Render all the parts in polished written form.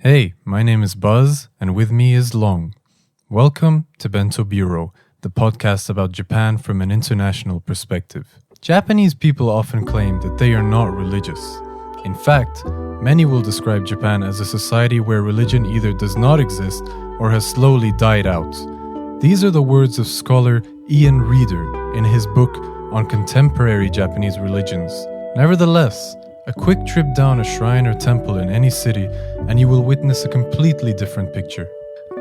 Hey, my name is Buzz, and with me is Long. Welcome to Bento Bureau, the podcast about Japan from an international perspective. Japanese people often claim that they are not religious. In fact, many will describe Japan as a society where religion either does not exist or has slowly died out. These are the words of scholar Ian Reader in his book on contemporary Japanese religions. Nevertheless, a quick trip down a shrine or temple in any city and you will witness a completely different picture.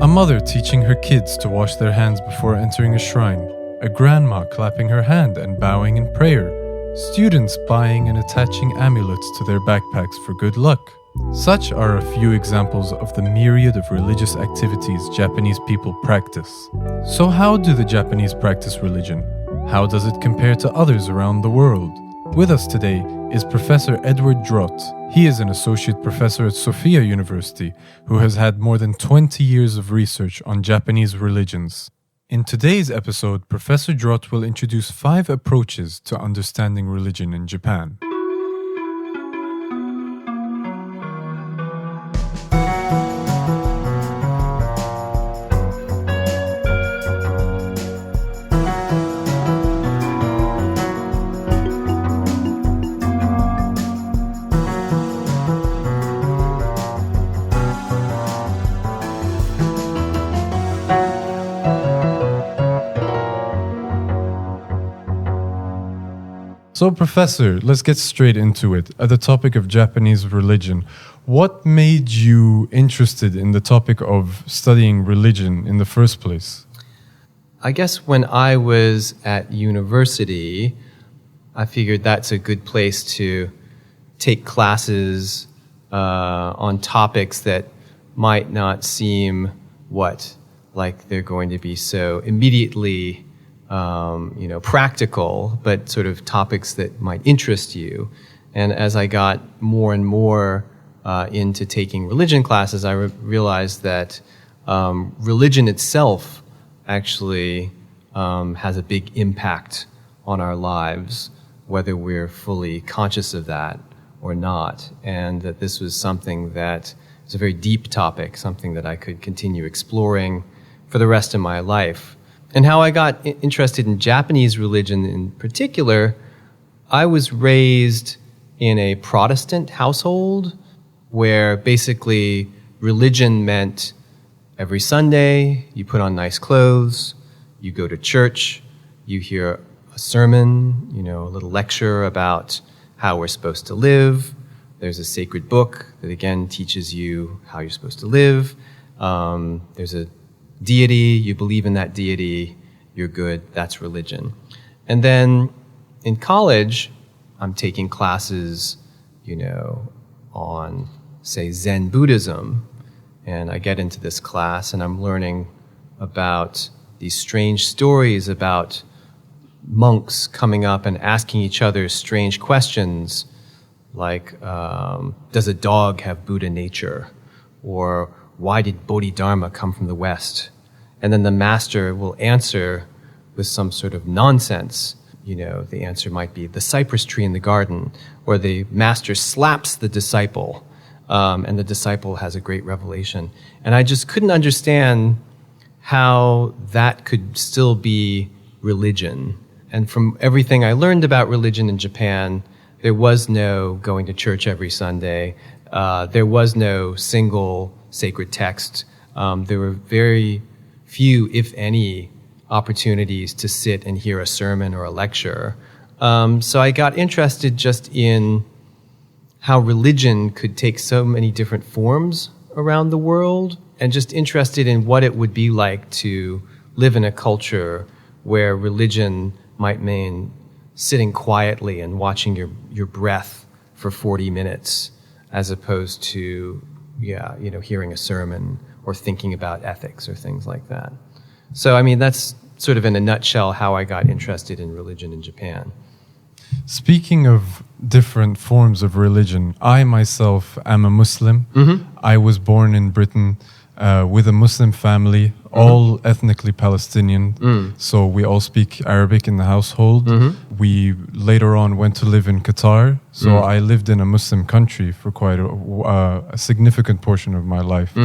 A mother teaching her kids to wash their hands before entering a shrine. A grandma clapping her hand and bowing in prayer. Students buying and attaching amulets to their backpacks for good luck. Such are a few examples of the myriad of religious activities Japanese people practice. So how do the Japanese practice religion? How does it compare to others around the world? With us today is Professor Edward Drott. He is an associate professor at Sophia University who has had more than 20 years of research on Japanese religions. In today's episode, Professor Drott will introduce 5 approaches to understanding religion in Japan. So, Professor, let's get straight into it. At the topic of Japanese religion, what made you interested in the topic of studying religion in the first place? I guess when I was at university, I figured that's a good place to take classes on topics that might not seem like they're going to be so immediately practical, but sort of topics that might interest you. And as I got more and more into taking religion classes, I realized that religion itself actually has a big impact on our lives, whether we're fully conscious of that or not. And that this was something that is a very deep topic, something that I could continue exploring for the rest of my life. And how I got interested in Japanese religion in particular, I was raised in a Protestant household where basically religion meant every Sunday you put on nice clothes, you go to church, you hear a sermon, a little lecture about how we're supposed to live. There's a sacred book that again teaches you how you're supposed to live. There's a deity, you believe in that deity, you're good, that's religion. And then in college, I'm taking classes, on, say, Zen Buddhism, and I get into this class and I'm learning about these strange stories about monks coming up and asking each other strange questions like, does a dog have Buddha nature? Or why did Bodhidharma come from the West? And then the master will answer with some sort of nonsense. The answer might be the cypress tree in the garden, or the master slaps the disciple, and the disciple has a great revelation. And I just couldn't understand how that could still be religion. And from everything I learned about religion in Japan, there was no going to church every Sunday. There was no single sacred text. There were very few, if any, opportunities to sit and hear a sermon or a lecture. So I got interested just in how religion could take so many different forms around the world, and just interested in what it would be like to live in a culture where religion might mean sitting quietly and watching your breath for 40 minutes, as opposed to hearing a sermon or thinking about ethics or things like that. So, that's sort of in a nutshell how I got interested in religion in Japan. Speaking of different forms of religion, I myself am a Muslim. Mm-hmm. I was born in Britain with a Muslim family. all ethnically Palestinian. So we all speak Arabic in the household. We later on went to live in Qatar. So I lived in a Muslim country for quite a significant portion of my life.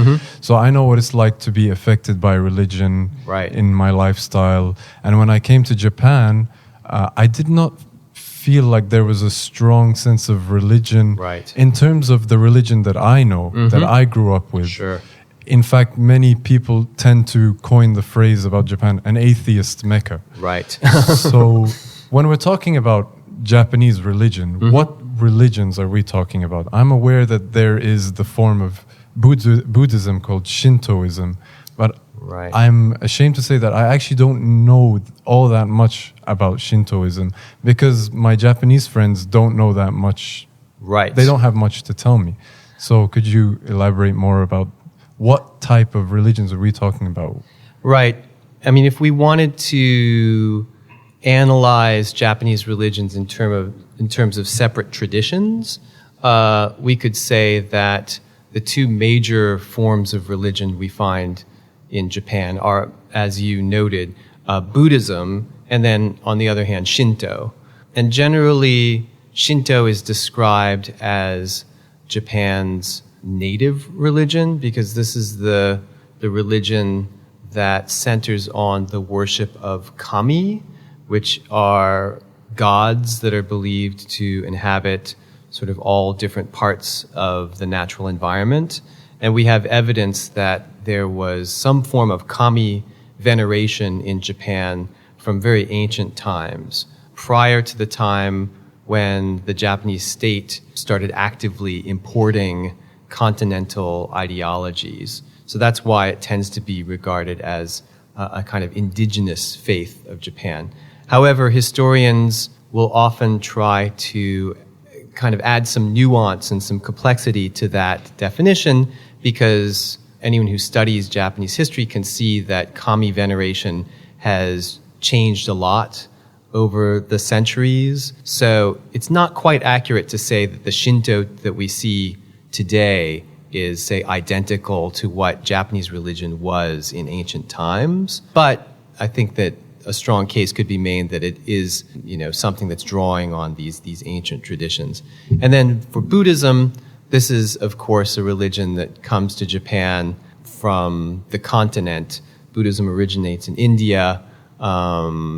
So I know what it's like to be affected by religion in my lifestyle. And when I came to Japan, I did not feel like there was a strong sense of religion in terms of the religion that I know, that I grew up with. Sure. In fact, many people tend to coin the phrase about Japan, an atheist Mecca. Right. So when we're talking about Japanese religion, what religions are we talking about? I'm aware that there is the form of Buddhism called Shintoism, but I'm ashamed to say that I actually don't know all that much about Shintoism because my Japanese friends don't know that much. Right. They don't have much to tell me. So could you elaborate more about what type of religions are we talking about? Right. I mean, if we wanted to analyze Japanese religions in terms of separate traditions, we could say that the two major forms of religion we find in Japan are, as you noted, Buddhism, and then on the other hand, Shinto. And generally, Shinto is described as Japan's native religion because this is the religion that centers on the worship of kami, which are gods that are believed to inhabit sort of all different parts of the natural environment. And we have evidence that there was some form of kami veneration in Japan from very ancient times, prior to the time when the Japanese state started actively importing continental ideologies. So that's why it tends to be regarded as a kind of indigenous faith of Japan. However, historians will often try to kind of add some nuance and some complexity to that definition because anyone who studies Japanese history can see that kami veneration has changed a lot over the centuries. So it's not quite accurate to say that the Shinto that we see today is, say, identical to what Japanese religion was in ancient times. But I think that a strong case could be made that it is, something that's drawing on these ancient traditions. And then for Buddhism, this is, of course, a religion that comes to Japan from the continent. Buddhism originates in India,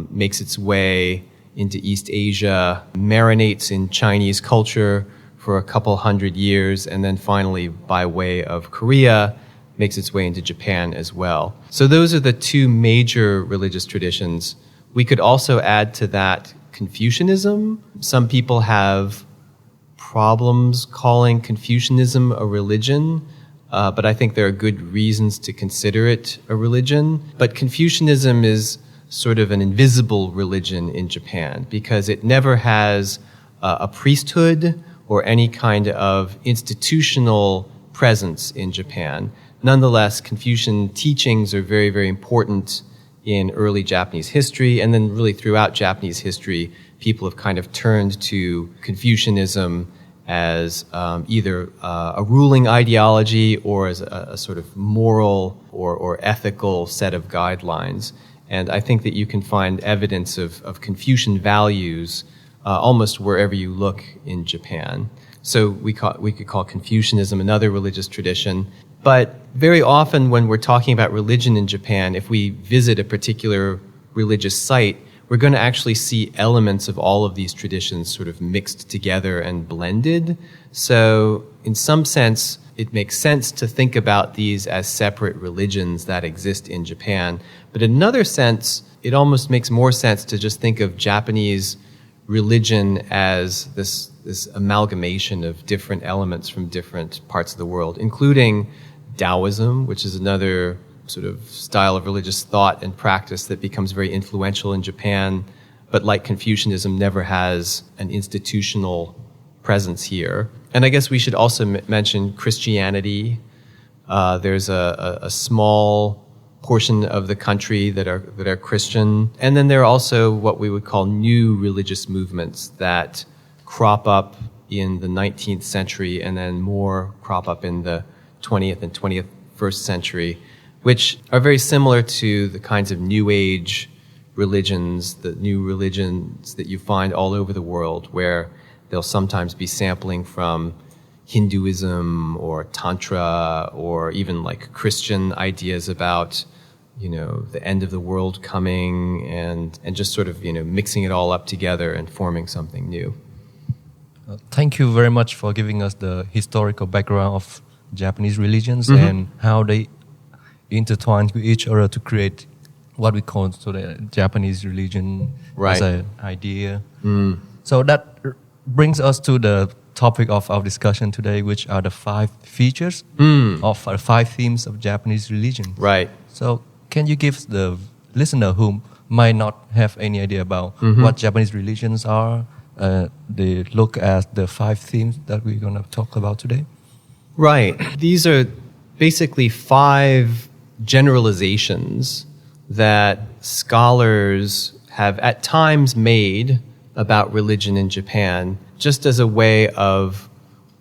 makes its way into East Asia, marinates in Chinese culture for a couple hundred years, and then finally, by way of Korea, makes its way into Japan as well. So those are the two major religious traditions. We could also add to that Confucianism. Some people have problems calling Confucianism a religion, but I think there are good reasons to consider it a religion. But Confucianism is sort of an invisible religion in Japan because it never has a priesthood or any kind of institutional presence in Japan. Nonetheless, Confucian teachings are very, very important in early Japanese history, and then really throughout Japanese history, people have kind of turned to Confucianism as either a ruling ideology or as a sort of moral or ethical set of guidelines. And I think that you can find evidence of Confucian values almost wherever you look in Japan. So we could call Confucianism another religious tradition. But very often when we're talking about religion in Japan, if we visit a particular religious site, we're going to actually see elements of all of these traditions sort of mixed together and blended. So in some sense, it makes sense to think about these as separate religions that exist in Japan. But in another sense, it almost makes more sense to just think of Japanese religion as this amalgamation of different elements from different parts of the world, including Taoism, which is another sort of style of religious thought and practice that becomes very influential in Japan, but like Confucianism, never has an institutional presence here. And I guess we should also mention Christianity. There's a small portion of the country that are Christian. And then there are also what we would call new religious movements that crop up in the 19th century and then more crop up in the 20th and 21st century. which are very similar to the kinds of New Age religions, the new religions that you find all over the world, where they'll sometimes be sampling from Hinduism or Tantra or even like Christian ideas about, the end of the world coming and just sort of, mixing it all up together and forming something new. Thank you very much for giving us the historical background of Japanese religions and how they intertwine with each other to create what we call the Japanese religion as an idea. So that brings us to the topic of our discussion today, which are the 5 features of 5 themes of Japanese religion. Right. So can you give the listener who might not have any idea about what Japanese religions are, they look at the 5 themes that we're going to talk about today? Right. These are basically 5 generalizations that scholars have at times made about religion in Japan, just as a way of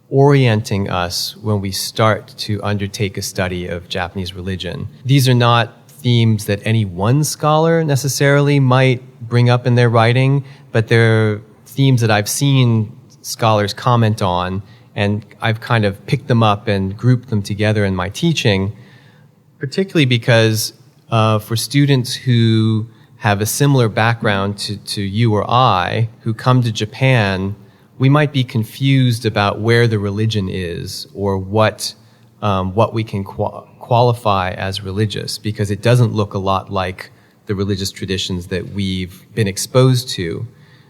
orienting us when we start to undertake a study of Japanese religion. These are not themes that any one scholar necessarily might bring up in their writing, but they're themes that I've seen scholars comment on, and I've kind of picked them up and grouped them together in my teaching, particularly because for students who have a similar background to you or I, who come to Japan, we might be confused about where the religion is or what we can qualify as religious, because it doesn't look a lot like the religious traditions that we've been exposed to.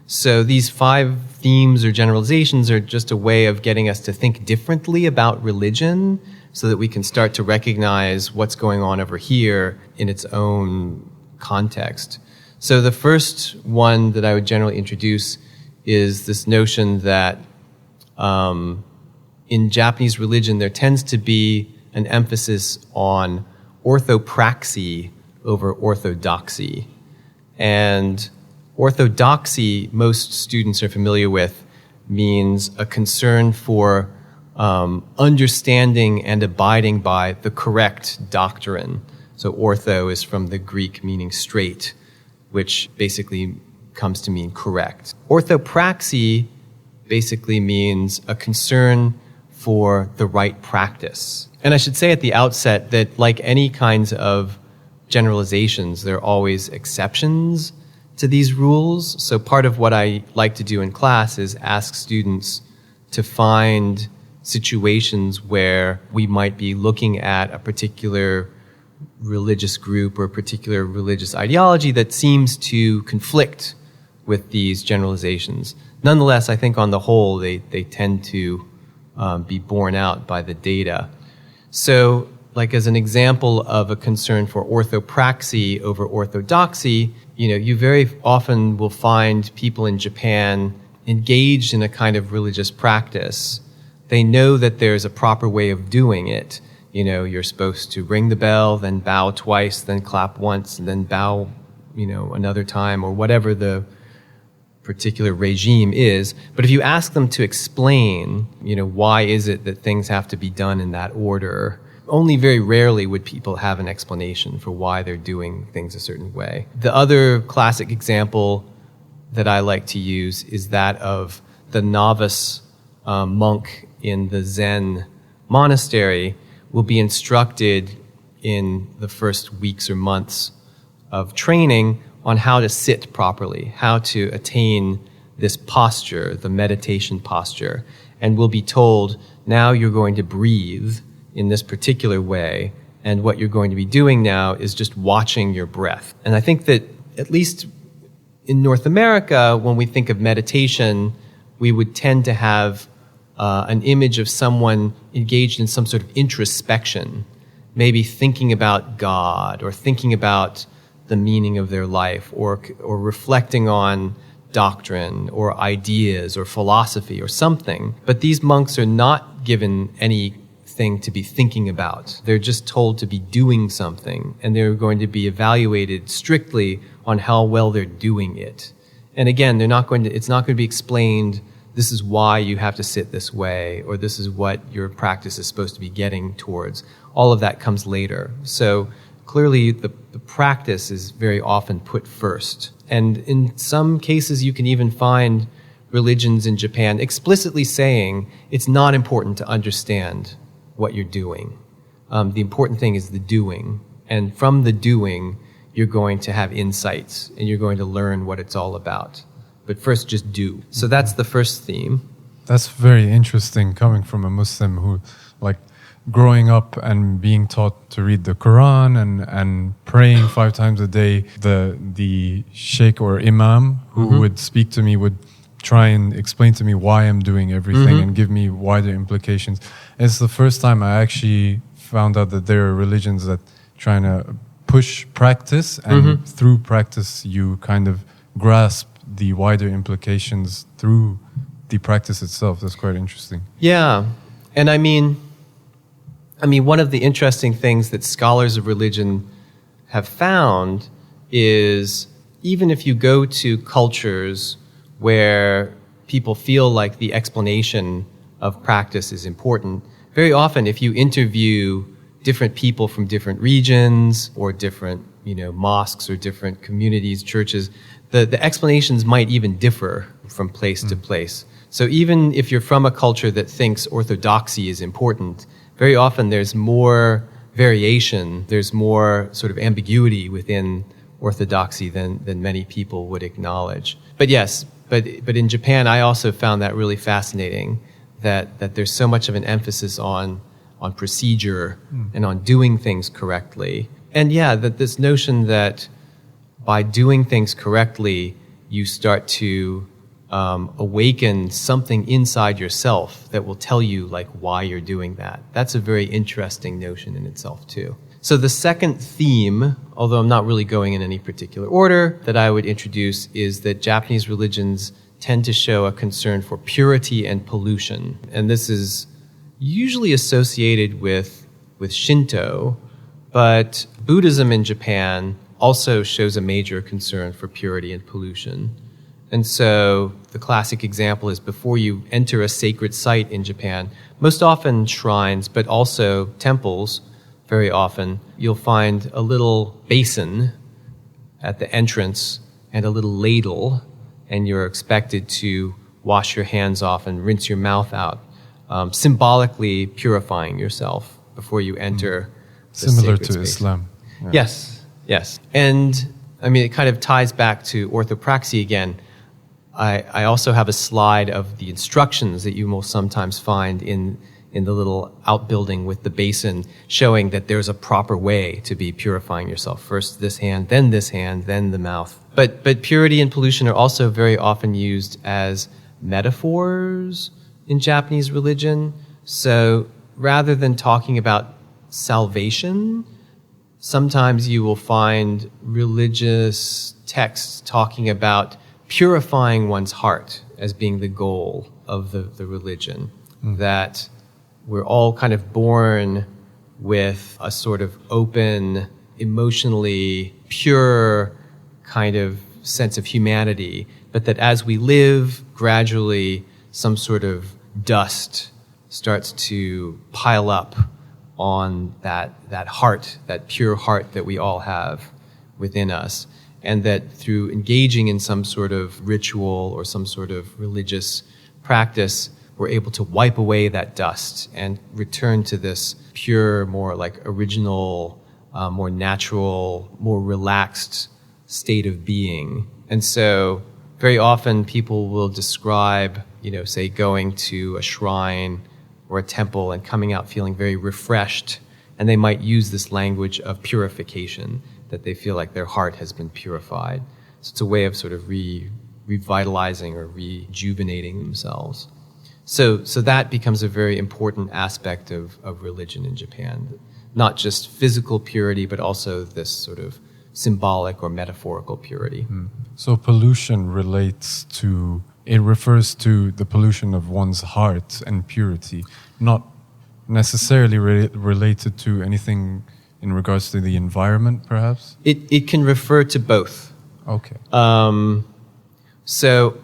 So these 5 themes or generalizations are just a way of getting us to think differently about religion so that we can start to recognize what's going on over here in its own context. So the first one that I would generally introduce is this notion that in Japanese religion there tends to be an emphasis on orthopraxy over orthodoxy. And orthodoxy, most students are familiar with, means a concern for understanding and abiding by the correct doctrine. So ortho is from the Greek meaning straight, which basically comes to mean correct. Orthopraxy basically means a concern for the right practice. And I should say at the outset that like any kinds of generalizations, there are always exceptions to these rules. So part of what I like to do in class is ask students to find situations where we might be looking at a particular religious group or a particular religious ideology that seems to conflict with these generalizations. Nonetheless, I think on the whole, they tend to be borne out by the data. So, like as an example of a concern for orthopraxy over orthodoxy, you very often will find people in Japan engaged in a kind of religious practice. They know that there's a proper way of doing it. You're supposed to ring the bell, then bow twice, then clap once, and then bow, another time, or whatever the particular regime is. But if you ask them to explain, why is it that things have to be done in that order, only very rarely would people have an explanation for why they're doing things a certain way. The other classic example that I like to use is that of the novice monk in the Zen monastery will be instructed in the first weeks or months of training on how to sit properly, how to attain this posture, the meditation posture, and will be told, now you're going to breathe in this particular way, and what you're going to be doing now is just watching your breath. And I think that, at least in North America, when we think of meditation, we would tend to have an image of someone engaged in some sort of introspection, maybe thinking about God or thinking about the meaning of their life or reflecting on doctrine or ideas or philosophy or something. But these monks are not given anything to be thinking about. They're just told to be doing something, and they're going to be evaluated strictly on how well they're doing it. And again, it's not going to be explained, this is why you have to sit this way, or this is what your practice is supposed to be getting towards. all of that comes later. So clearly the practice is very often put first. And in some cases, you can even find religions in Japan explicitly saying it's not important to understand what you're doing. The important thing is the doing. And from the doing, you're going to have insights and you're going to learn what it's all about. But first, just do. So that's the first theme. That's very interesting coming from a Muslim who, like, growing up and being taught to read the Quran and praying 5 times a day. The sheikh or imam who would speak to me would try and explain to me why I'm doing everything and give me wider implications. It's the first time I actually found out that there are religions that trying to push practice, and through practice you kind of grasp the wider implications through the practice itself. That's quite interesting. Yeah. And I mean, one of the interesting things that scholars of religion have found is even if you go to cultures where people feel like the explanation of practice is important, very often if you interview different people from different regions or different, mosques or different communities, churches, the explanations might even differ from place to place. So even if you're from a culture that thinks orthodoxy is important, very often there's more variation, there's more sort of ambiguity within orthodoxy than many people would acknowledge. But yes, but in Japan, I also found that really fascinating, that there's so much of an emphasis on procedure and on doing things correctly. And yeah, that this notion that by doing things correctly, you start to awaken something inside yourself that will tell you like why you're doing that. That's a very interesting notion in itself too. So the second theme, although I'm not really going in any particular order, that I would introduce is that Japanese religions tend to show a concern for purity and pollution. And this is usually associated with Shinto, but Buddhism in Japan also shows a major concern for purity and pollution. And so the classic example is before you enter a sacred site in Japan, most often shrines, but also temples, very often, you'll find a little basin at the entrance and a little ladle, and you're expected to wash your hands off and rinse your mouth out, symbolically purifying yourself before you enter the Similar sacred to space. Islam. Yeah. Yes. And it kind of ties back to orthopraxy again. I also have a slide of the instructions that you will sometimes find in the little outbuilding with the basin, showing that there's a proper way to be purifying yourself. First this hand, then the mouth. But purity and pollution are also very often used as metaphors in Japanese religion. So rather than talking about salvation, sometimes you will find religious texts talking about purifying one's heart as being the goal of the religion. That we're all kind of born with a sort of open, emotionally pure kind of sense of humanity, but that as we live, gradually some sort of dust starts to pile up on that heart, that pure heart that we all have within us. And that through engaging in some sort of ritual or some sort of religious practice, we're able to wipe away that dust and return to this pure, more like original, more natural, more relaxed state of being. And so very often people will describe, say going to a shrine or a temple and coming out feeling very refreshed. And they might use this language of purification, that they feel like their heart has been purified. So it's a way of sort of revitalizing or rejuvenating themselves. So that becomes a very important aspect of religion in Japan. Not just physical purity, but also this sort of symbolic or metaphorical purity. So pollution refers to the pollution of one's heart and purity, not necessarily related to anything in regards to the environment, perhaps? It can refer to both. Okay. So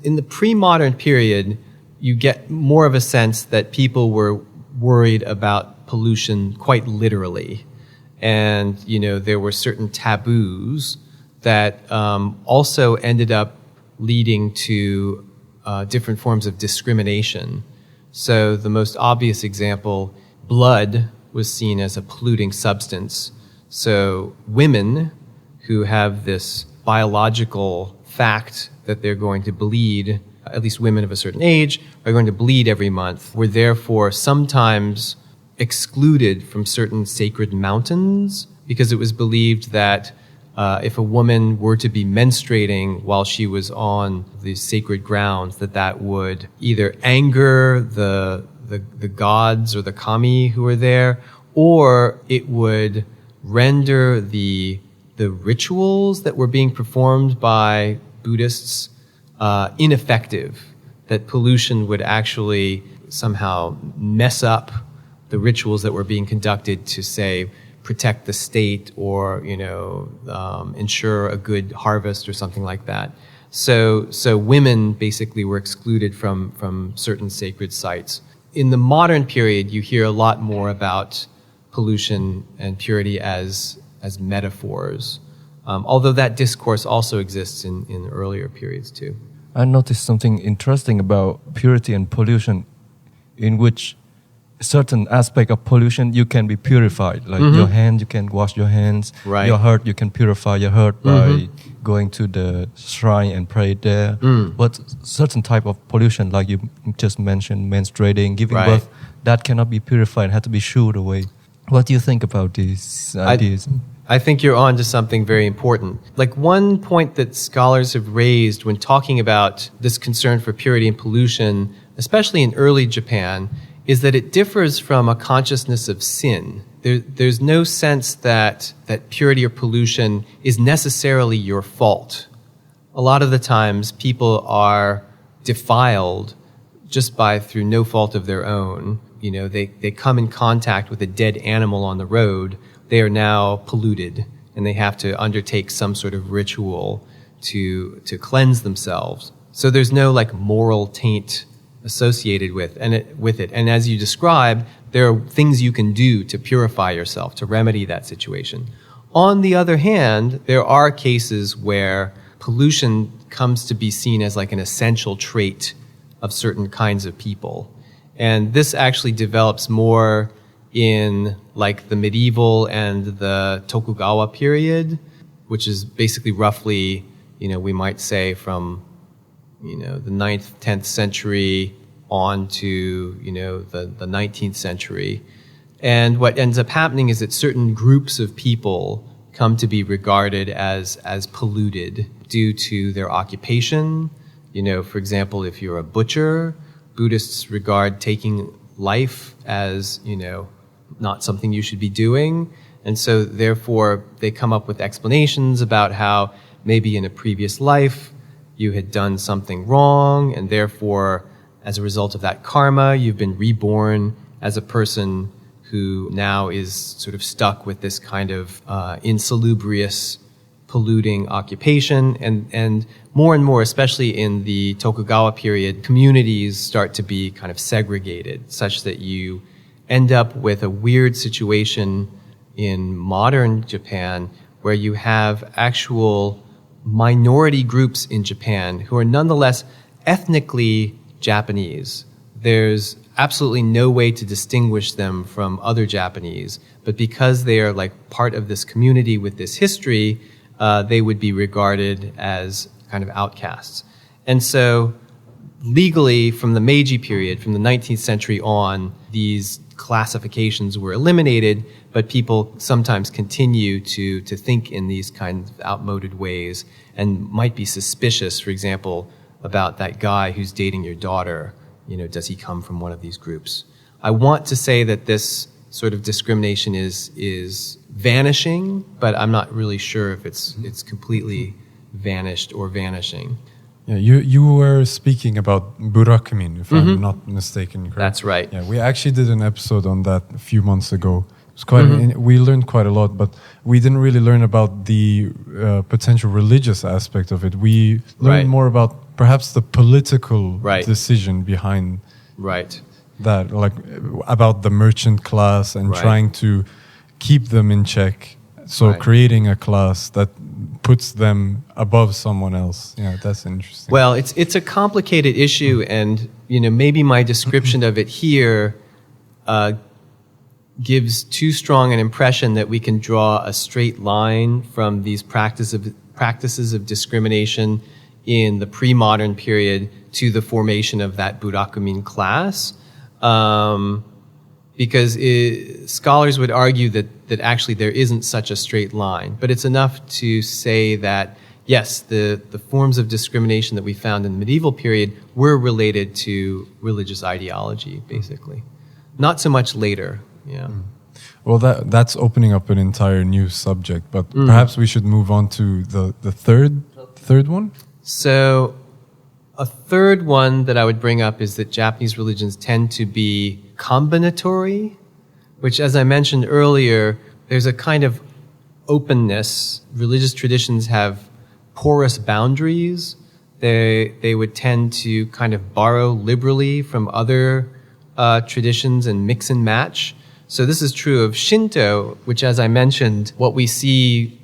in the pre-modern period, you get more of a sense that people were worried about pollution quite literally. And, there were certain taboos that also ended up leading to different forms of discrimination. So the most obvious example, blood was seen as a polluting substance. So women who have this biological fact that they're going to bleed, at least women of a certain age, are going to bleed every month, were therefore sometimes excluded from certain sacred mountains because it was believed that if a woman were to be menstruating while she was on the sacred grounds, that would either anger the gods or the kami who were there, or it would render the rituals that were being performed by Buddhists ineffective, that pollution would actually somehow mess up the rituals that were being conducted to, say, protect the state or, ensure a good harvest or something like that. So women basically were excluded from certain sacred sites. In the modern period, you hear a lot more about pollution and purity as metaphors, although that discourse also exists in earlier periods too. I noticed something interesting about purity and pollution, in which certain aspect of pollution you can be purified, like your hand, you can wash your hands. Right. Your heart, you can purify your heart by going to the shrine and pray there. But certain type of pollution, like you just mentioned, menstruating, giving Right. birth, that cannot be purified, had to be shooed away. What do you think about these ideas? I think you're on to something very important. Like one point that scholars have raised when talking about this concern for purity and pollution, especially in early Japan, is that it differs from a consciousness of sin. There's no sense that purity or pollution is necessarily your fault. A lot of the times people are defiled just through no fault of their own. They come in contact with a dead animal on the road, they are now polluted, and they have to undertake some sort of ritual to cleanse themselves. So there's no moral taint associated with it. And as you describe, there are things you can do to purify yourself, to remedy that situation. On the other hand, there are cases where pollution comes to be seen as an essential trait of certain kinds of people. And this actually develops more in the medieval and the Tokugawa period, which is basically roughly, we might say from, the 9th, 10th century on to, the 19th century. And what ends up happening is that certain groups of people come to be regarded as polluted due to their occupation. For example, if you're a butcher, Buddhists regard taking life as, not something you should be doing. And so therefore they come up with explanations about how maybe in a previous life you had done something wrong, and therefore as a result of that karma you've been reborn as a person who now is sort of stuck with this kind of insalubrious, polluting occupation. And more, especially in the Tokugawa period, communities start to be kind of segregated, such that you end up with a weird situation in modern Japan where you have actual minority groups in Japan who are nonetheless ethnically Japanese. There's absolutely no way to distinguish them from other Japanese, but because they are part of this community with this history, they would be regarded as kind of outcasts. And so legally, from the Meiji period, from the 19th century on, these classifications were eliminated, but people sometimes continue to think in these kinds of outmoded ways and might be suspicious, for example, about that guy who's dating your daughter. Does he come from one of these groups? I want to say that this sort of discrimination is vanishing, but I'm not really sure if it's completely vanished or vanishing. Yeah, you were speaking about Burakumin, if I'm not mistaken. Correct? That's right. Yeah, we actually did an episode on that a few months ago. It was quite. We learned quite a lot, but we didn't really learn about the potential religious aspect of it. We learned more about perhaps the political decision behind. Right. that, like about the merchant class and Right. trying to keep them in check. So Right. creating a class that puts them above someone else. Yeah, that's interesting. Well, it's a complicated issue, and maybe my description of it here gives too strong an impression that we can draw a straight line from these practices of discrimination in the pre-modern period to the formation of that Burakumin class. Because scholars would argue that actually there isn't such a straight line. But it's enough to say that, yes, the forms of discrimination that we found in the medieval period were related to religious ideology, basically. Not so much later, yeah. Well, that's opening up an entire new subject, but perhaps we should move on to the third one? So a third one that I would bring up is that Japanese religions tend to be combinatory, which, as I mentioned earlier, there's a kind of openness. Religious traditions have porous boundaries. They would tend to kind of borrow liberally from other traditions and mix and match. So this is true of Shinto, which, as I mentioned, what we see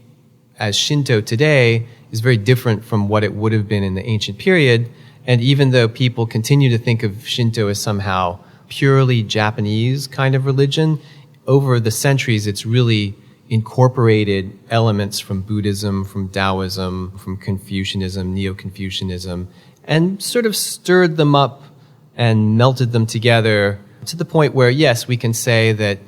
as Shinto today is very different from what it would have been in the ancient period. And even though people continue to think of Shinto as somehow purely Japanese kind of religion, over the centuries it's really incorporated elements from Buddhism, from Taoism, from Confucianism, Neo-Confucianism, and sort of stirred them up and melted them together to the point where, yes, we can say that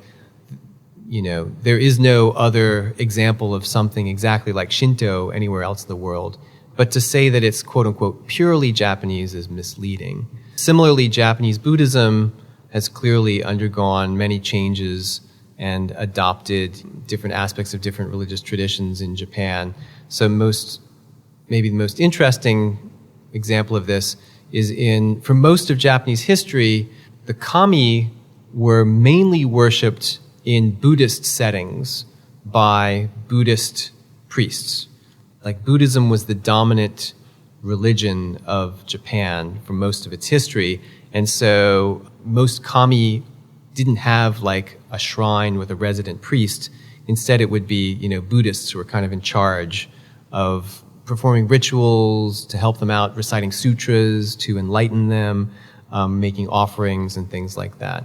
there is no other example of something exactly like Shinto anywhere else in the world. But to say that it's quote-unquote purely Japanese is misleading. Similarly, Japanese Buddhism has clearly undergone many changes and adopted different aspects of different religious traditions in Japan. So maybe the most interesting example of this is for most of Japanese history, the kami were mainly worshipped in Buddhist settings by Buddhist priests. Like Buddhism was the dominant religion of Japan for most of its history. And so most kami didn't have like a shrine with a resident priest. Instead, it would be, Buddhists who were kind of in charge of performing rituals to help them out, reciting sutras to enlighten them, making offerings and things like that.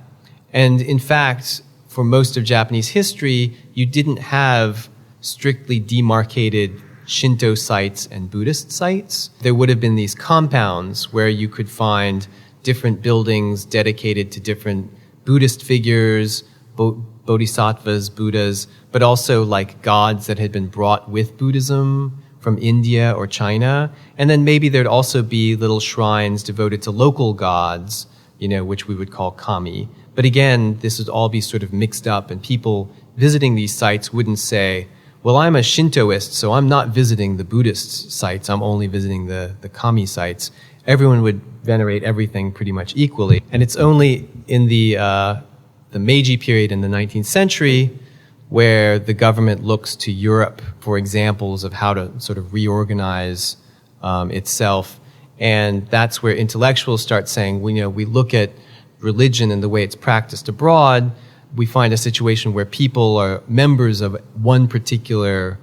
And in fact, for most of Japanese history, you didn't have strictly demarcated Shinto sites and Buddhist sites. There would have been these compounds where you could find different buildings dedicated to different Buddhist figures, bodhisattvas, Buddhas, but also like gods that had been brought with Buddhism from India or China. And then maybe there'd also be little shrines devoted to local gods, which we would call kami. But again, this would all be sort of mixed up, and people visiting these sites wouldn't say, well, I'm a Shintoist, so I'm not visiting the Buddhist sites, I'm only visiting the kami sites. Everyone would venerate everything pretty much equally. And it's only in the Meiji period in the 19th century where the government looks to Europe for examples of how to sort of reorganize itself. And that's where intellectuals start saying, we look at religion and the way it's practiced abroad, we find a situation where people are members of one particular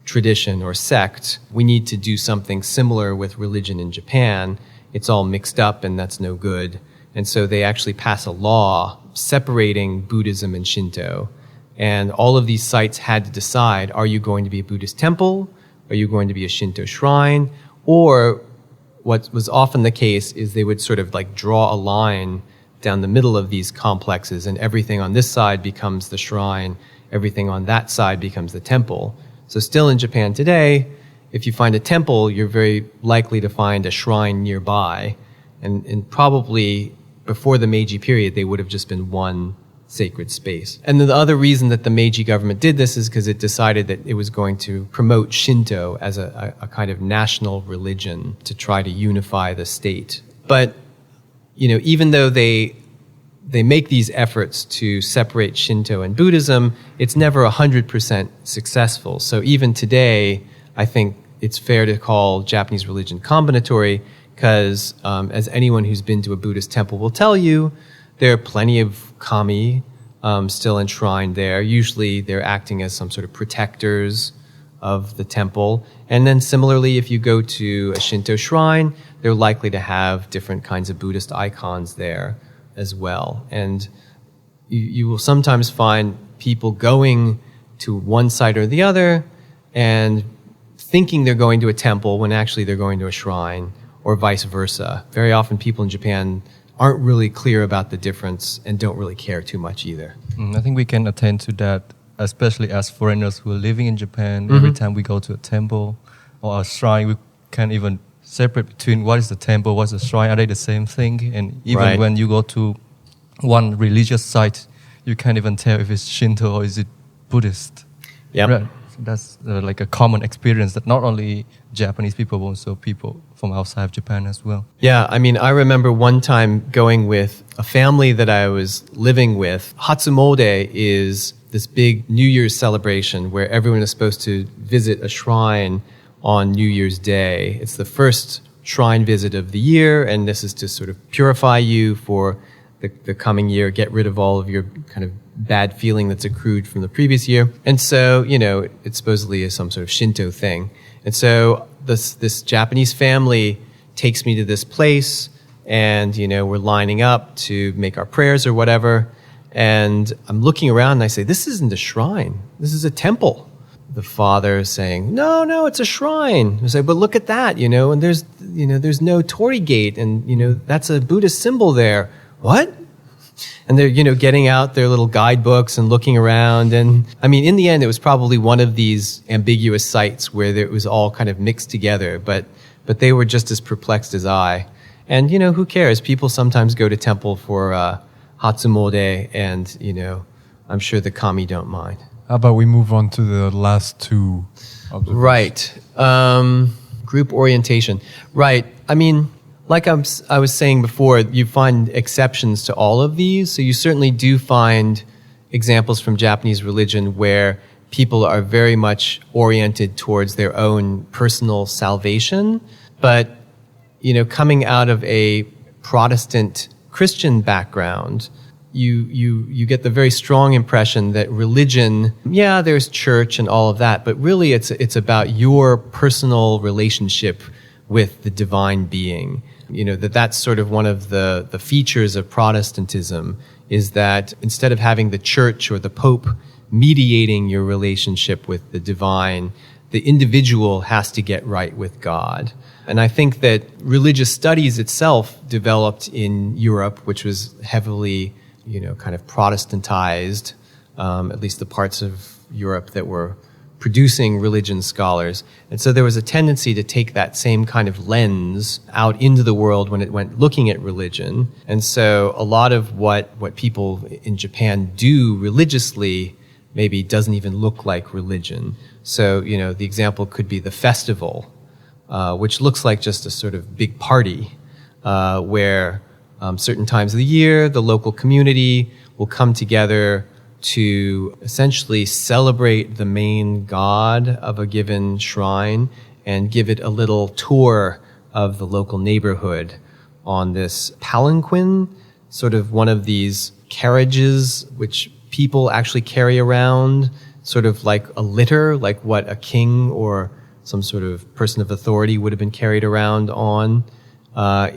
tradition or sect. We need to do something similar with religion in Japan. It's all mixed up and that's no good. And so they actually pass a law separating Buddhism and Shinto. And all of these sites had to decide, are you going to be a Buddhist temple? Are you going to be a Shinto shrine? Or what was often the case is they would sort of like draw a line down the middle of these complexes, and everything on this side becomes the shrine, everything on that side becomes the temple. So still in Japan today, if you find a temple, you're very likely to find a shrine nearby. And probably before the Meiji period, they would have just been one sacred space. And then the other reason that the Meiji government did this is because it decided that it was going to promote Shinto as a kind of national religion to try to unify the state. But even though they make these efforts to separate Shinto and Buddhism, it's never 100% successful. So even today, I think it's fair to call Japanese religion combinatory because, as anyone who's been to a Buddhist temple will tell you, There are plenty of kami still enshrined there. Usually they're acting as some sort of protectors of the temple. And then similarly, if you go to a Shinto shrine, they're likely to have different kinds of Buddhist icons there as well. And you will sometimes find people going to one side or the other and thinking they're going to a temple when actually they're going to a shrine, or vice versa. Very often people in Japan aren't really clear about the difference and don't really care too much either. I think we can attend to that, especially as foreigners who are living in Japan. Every time we go to a temple or a shrine, we can even separate between what is the temple, what's the shrine, are they the same thing? And even when you go to one religious site, you can't even tell if it's Shinto or is it Buddhist. Yep. Right. So that's like a common experience that not only Japanese people, but also people from outside of Japan as well. Yeah, I mean, I remember one time going with a family that I was living with. Hatsumode is this big New Year's celebration where everyone is supposed to visit a shrine on New Year's Day. It's the first shrine visit of the year, and this is to sort of purify you for the coming year, get rid of all of your kind of bad feeling that's accrued from the previous year. And so, it supposedly is some sort of Shinto thing. And so this Japanese family takes me to this place, and, we're lining up to make our prayers or whatever. And I'm looking around and I say, this isn't a shrine. This is a temple. The father is saying, no, it's a shrine. I say, but look at that, and there's no torii gate, and, that's a Buddhist symbol there. What? And they're, getting out their little guidebooks and looking around. And I mean, in the end, it was probably one of these ambiguous sites where it was all kind of mixed together, but they were just as perplexed as I. And, who cares? People sometimes go to temple for Hatsumode, and, I'm sure the kami don't mind. How about we move on to the last two observations? Right. Group orientation. Right. I mean, like I was saying before, you find exceptions to all of these. So you certainly do find examples from Japanese religion where people are very much oriented towards their own personal salvation. But, coming out of a Protestant Christian background, you get the very strong impression that religion, there's church and all of that, but really it's about your personal relationship with the divine being. That's sort of one of the features of Protestantism, is that instead of having the church or the Pope mediating your relationship with the divine, the individual has to get right with God. And I think that religious studies itself developed in Europe, which was heavily, kind of Protestantized, at least the parts of Europe that were producing religion scholars. And so there was a tendency to take that same kind of lens out into the world when it went looking at religion. And so a lot of what people in Japan do religiously maybe doesn't even look like religion. So, the example could be the festival, which looks like just a sort of big party, where certain times of the year, the local community will come together to essentially celebrate the main god of a given shrine and give it a little tour of the local neighborhood on this palanquin, sort of one of these carriages which people actually carry around, sort of like a litter, like what a king or some sort of person of authority would have been carried around on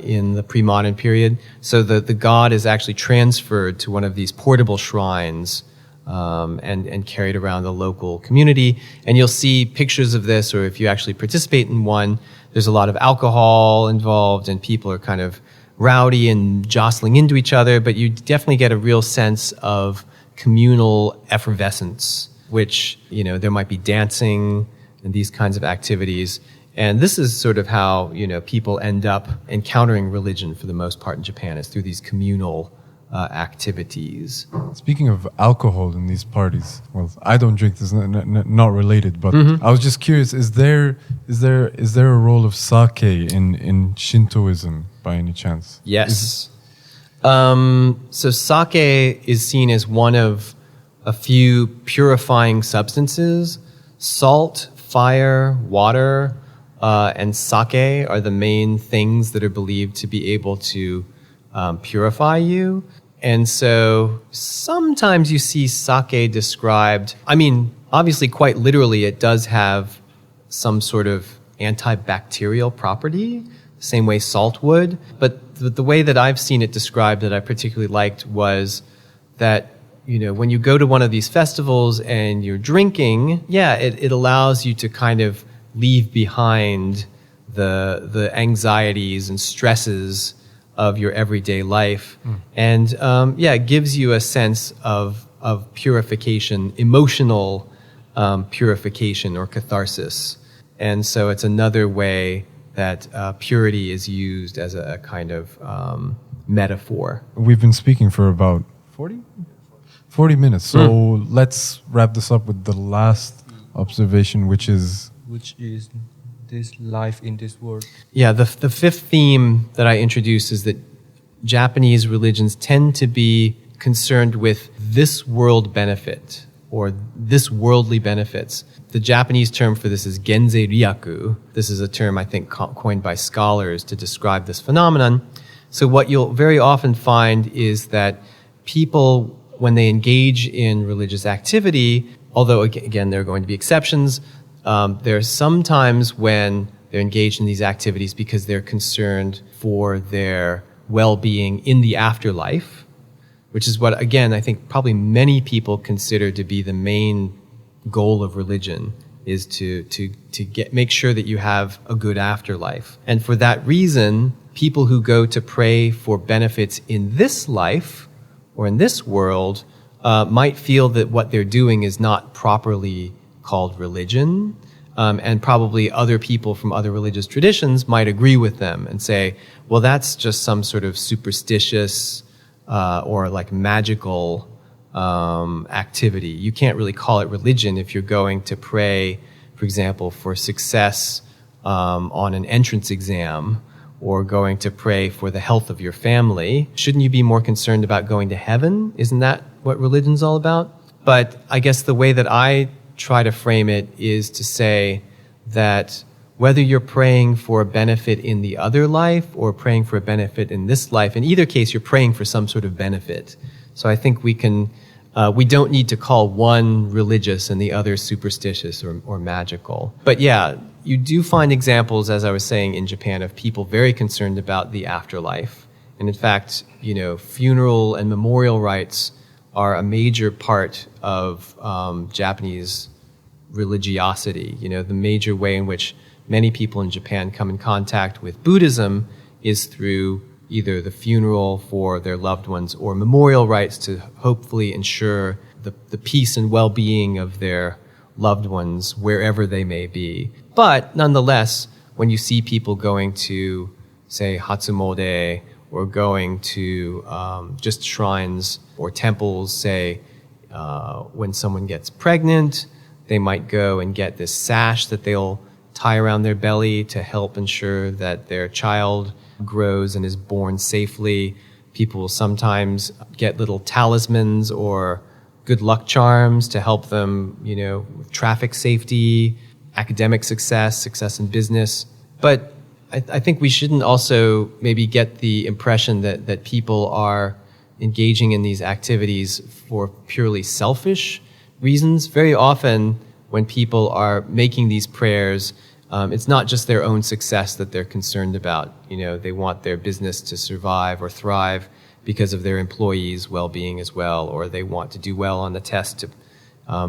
in the pre-modern period. So the god is actually transferred to one of these portable shrines and carried around the local community. And you'll see pictures of this, or if you actually participate in one, there's a lot of alcohol involved and people are kind of rowdy and jostling into each other, but you definitely get a real sense of communal effervescence, which, there might be dancing and these kinds of activities. And this is sort of how, people end up encountering religion for the most part in Japan, is through these communal activities. Speaking of alcohol in these parties, well, I don't drink. This is not related, but I was just curious: is there a role of sake in Shintoism by any chance? Yes. So sake is seen as one of a few purifying substances. Salt, fire, water, and sake are the main things that are believed to be able to purify you. And so sometimes you see sake described, I mean, obviously quite literally it does have some sort of antibacterial property, same way salt would. But the way that I've seen it described that I particularly liked was that, you know, when you go to one of these festivals and you're drinking, it allows you to kind of leave behind the anxieties and stresses of your everyday life. And it gives you a sense of purification, emotional purification or catharsis. And so it's another way that purity is used as a kind of metaphor. We've been speaking for about 40 minutes. So let's wrap this up with the last observation, which is this life in this world. Yeah, the fifth theme that I introduced is that Japanese religions tend to be concerned with this world benefit or this worldly benefits. The Japanese term for this is genzei ryaku. This is a term I think coined by scholars to describe this phenomenon. So what you'll very often find is that people, when they engage in religious activity, although again there are going to be exceptions, there's sometimes when they're engaged in these activities because they're concerned for their well-being in the afterlife, which is what, again, I think probably many people consider to be the main goal of religion, is to make sure that you have a good afterlife. And for that reason, people who go to pray for benefits in this life or in this world might feel that what they're doing is not properly called religion, and probably other people from other religious traditions might agree with them and say, well, that's just some sort of superstitious or like magical activity. You can't really call it religion if you're going to pray, for example, for success on an entrance exam, or going to pray for the health of your family. Shouldn't you be more concerned about going to heaven? Isn't that what religion's all about? But I guess the way that I try to frame it is to say that whether you're praying for a benefit in the other life or praying for a benefit in this life, in either case, you're praying for some sort of benefit. So I think we don't need to call one religious and the other superstitious or magical. But yeah, you do find examples, as I was saying, in Japan of people very concerned about the afterlife. And in fact, you know, funeral and memorial rites are a major part of Japanese religiosity. You know, the major way in which many people in Japan come in contact with Buddhism is through either the funeral for their loved ones or memorial rites to hopefully ensure the peace and well-being of their loved ones wherever they may be. But nonetheless, when you see people going to, say, Hatsumode, or going to just shrines or temples, say, when someone gets pregnant, they might go and get this sash that they'll tie around their belly to help ensure that their child grows and is born safely. People will sometimes get little talismans or good luck charms to help them, you know, with traffic safety, academic success in business. But I think we shouldn't also maybe get the impression that people are engaging in these activities for purely selfish reasons. Very often when people are making these prayers, it's not just their own success that they're concerned about. You know, they want their business to survive or thrive because of their employees' well-being as well, or they want to do well on the test to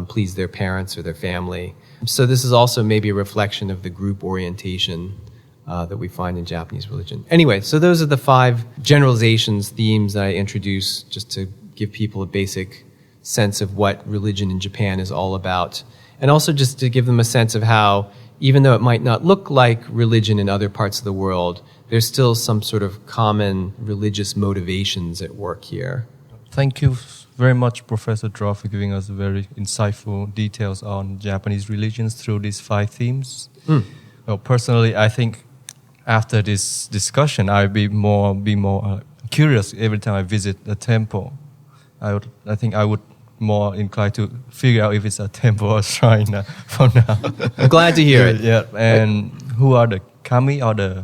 please their parents or their family. So this is also maybe a reflection of the group orientation that we find in Japanese religion. Anyway, so those are the 5 generalizations, themes that I introduced just to give people a basic sense of what religion in Japan is all about. And also just to give them a sense of how, even though it might not look like religion in other parts of the world, there's still some sort of common religious motivations at work here. Thank you very much, Professor Drott, for giving us very insightful details on Japanese religions through these 5 themes. Well, personally, I think after this discussion, I'll be more curious every time I visit a temple. I think I would more inclined to figure out if it's a temple or shrine for now. I'm glad to hear it. Yeah, and who are the kami or the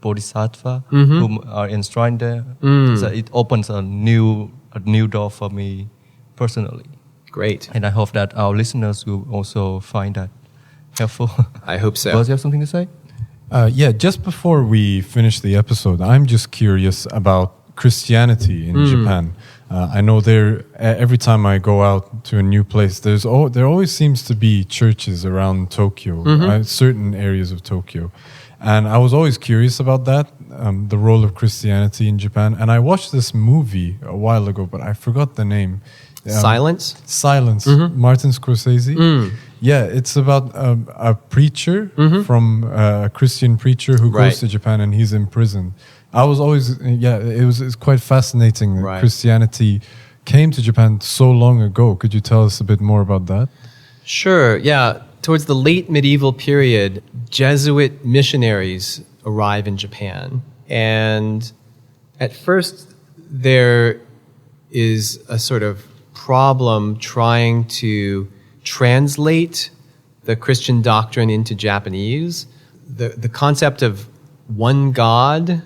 bodhisattva who are enshrined there? So it opens a new a new door for me personally. Great. And I hope that our listeners will also find that helpful. I hope so. Does you have something to say? Yeah, just before we finish the episode, I'm just curious about Christianity in Japan. I know every time I go out to a new place, there always seems to be churches around Tokyo, certain areas of Tokyo. And I was always curious about that, the role of Christianity in Japan. And I watched this movie a while ago, but I forgot the name. Silence? Silence, Martin Scorsese. Yeah, it's about a preacher from a Christian preacher who goes to Japan and he's in prison. I was always, it's quite fascinating that Christianity came to Japan so long ago. Could you tell us a bit more about that? Sure, yeah. Towards the late medieval period, Jesuit missionaries arrive in Japan. And at first, there is a sort of problem trying to translate the Christian doctrine into Japanese. The concept of one God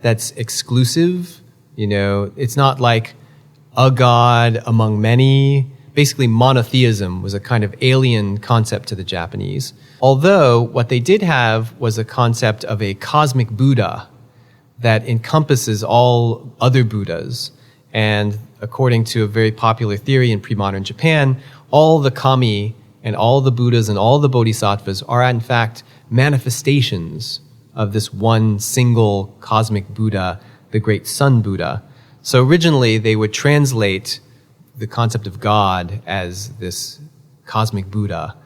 that's exclusive, it's not like a God among many. Basically, monotheism was a kind of alien concept to the Japanese. Although what they did have was a concept of a cosmic Buddha that encompasses all other Buddhas. And according to a very popular theory in pre-modern Japan, all the kami and all the Buddhas and all the bodhisattvas are in fact manifestations of this one single cosmic Buddha, the great Sun Buddha. So originally they would translate the concept of God as this cosmic Buddha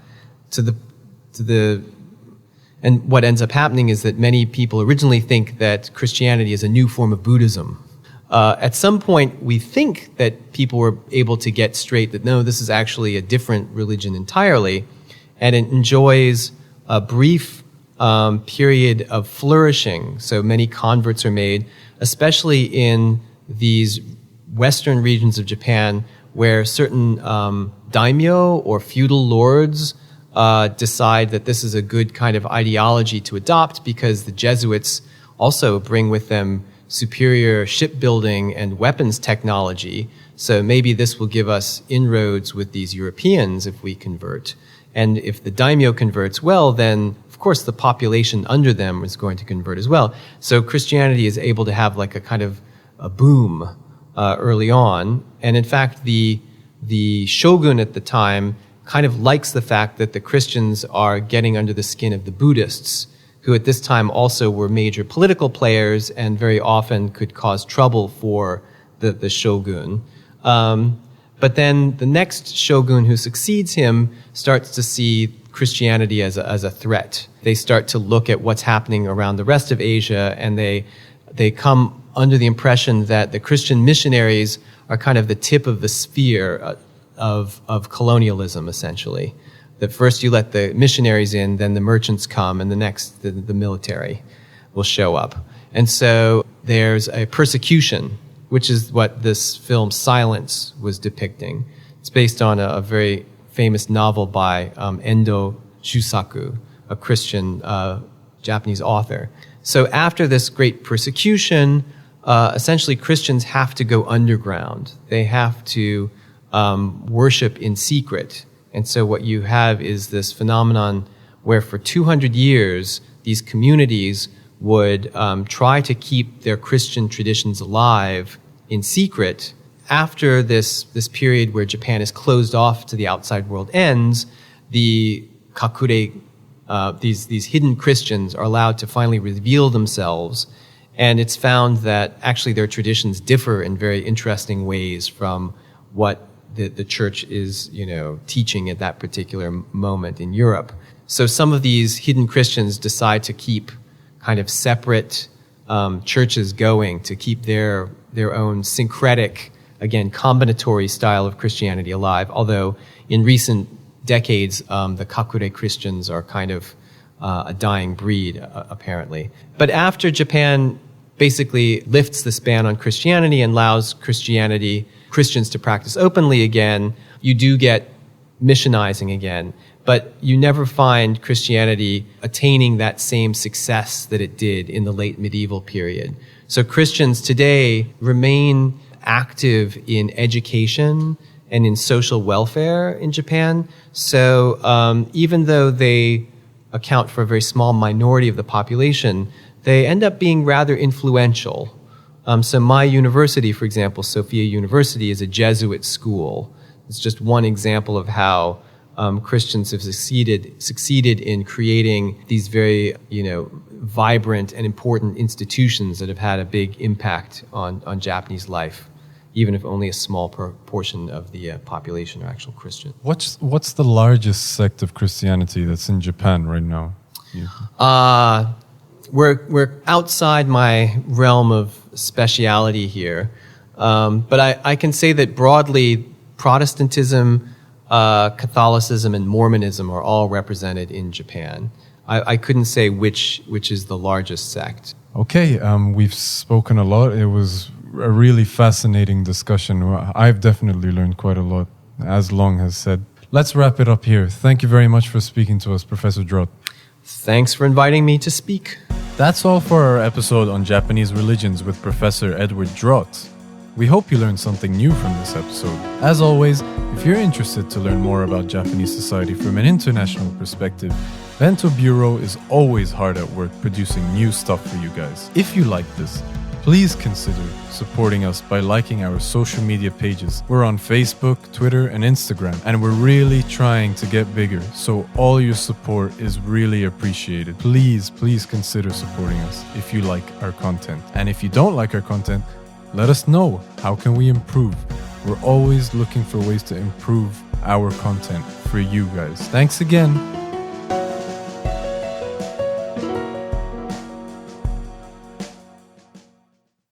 and what ends up happening is that many people originally think that Christianity is a new form of Buddhism. At some point, we think that people were able to get straight that no, this is actually a different religion entirely, and it enjoys a brief period of flourishing. So many converts are made, especially in these western regions of Japan where certain daimyo or feudal lords decide that this is a good kind of ideology to adopt because the Jesuits also bring with them superior shipbuilding and weapons technology. So maybe this will give us inroads with these Europeans if we convert. And if the daimyo converts well, then of course the population under them is going to convert as well. So Christianity is able to have like a kind of a boom early on. And in fact, the shogun at the time kind of likes the fact that the Christians are getting under the skin of the Buddhists, who at this time also were major political players and very often could cause trouble for the shogun. But then the next shogun who succeeds him starts to see Christianity as a threat. They start to look at what's happening around the rest of Asia, and they come under the impression that the Christian missionaries are kind of the tip of the spear of colonialism, essentially. That first you let the missionaries in, then the merchants come, and the next the military will show up. And so there's a persecution, which is what this film Silence was depicting. It's based on a very famous novel by Endo Shusaku, a Christian Japanese author. So after this great persecution, essentially Christians have to go underground. They have to worship in secret. And so what you have is this phenomenon where for 200 years, these communities would try to keep their Christian traditions alive in secret. After this period where Japan is closed off to the outside world ends, the kakure, these hidden Christians are allowed to finally reveal themselves. And it's found that actually their traditions differ in very interesting ways from what the church is, teaching at that particular moment in Europe. So some of these hidden Christians decide to keep kind of separate churches going, to keep their own syncretic, again, combinatory style of Christianity alive. Although in recent decades, the kakure Christians are kind of a dying breed, apparently. But after Japan basically lifts this ban on Christianity and allows Christians to practice openly again, you do get missionizing again. But you never find Christianity attaining that same success that it did in the late medieval period. So Christians today remain active in education and in social welfare in Japan. So even though they account for a very small minority of the population, they end up being rather influential. So my university, for example, Sophia University, is a Jesuit school. It's just one example of how Christians have succeeded in creating these very, vibrant and important institutions that have had a big impact on Japanese life, even if only a small proportion of the population are actual Christian. What's the largest sect of Christianity that's in Japan right now? We're outside my realm of speciality here, but I can say that broadly, Protestantism, Catholicism, and Mormonism are all represented in Japan. I couldn't say which is the largest sect. Okay, we've spoken a lot. It was a really fascinating discussion. I've definitely learned quite a lot, as Long has said. Let's wrap it up here. Thank you very much for speaking to us, Professor Drott. Thanks for inviting me to speak. That's all for our episode on Japanese religions with Professor Edward Drott. We hope you learned something new from this episode. As always, if you're interested to learn more about Japanese society from an international perspective, Bento Bureau is always hard at work producing new stuff for you guys. If you like this, please consider supporting us by liking our social media pages. We're on Facebook, Twitter, and Instagram, and we're really trying to get bigger, so all your support is really appreciated. Please consider supporting us if you like our content. And if you don't like our content, let us know. How can we improve? We're always looking for ways to improve our content for you guys. Thanks again.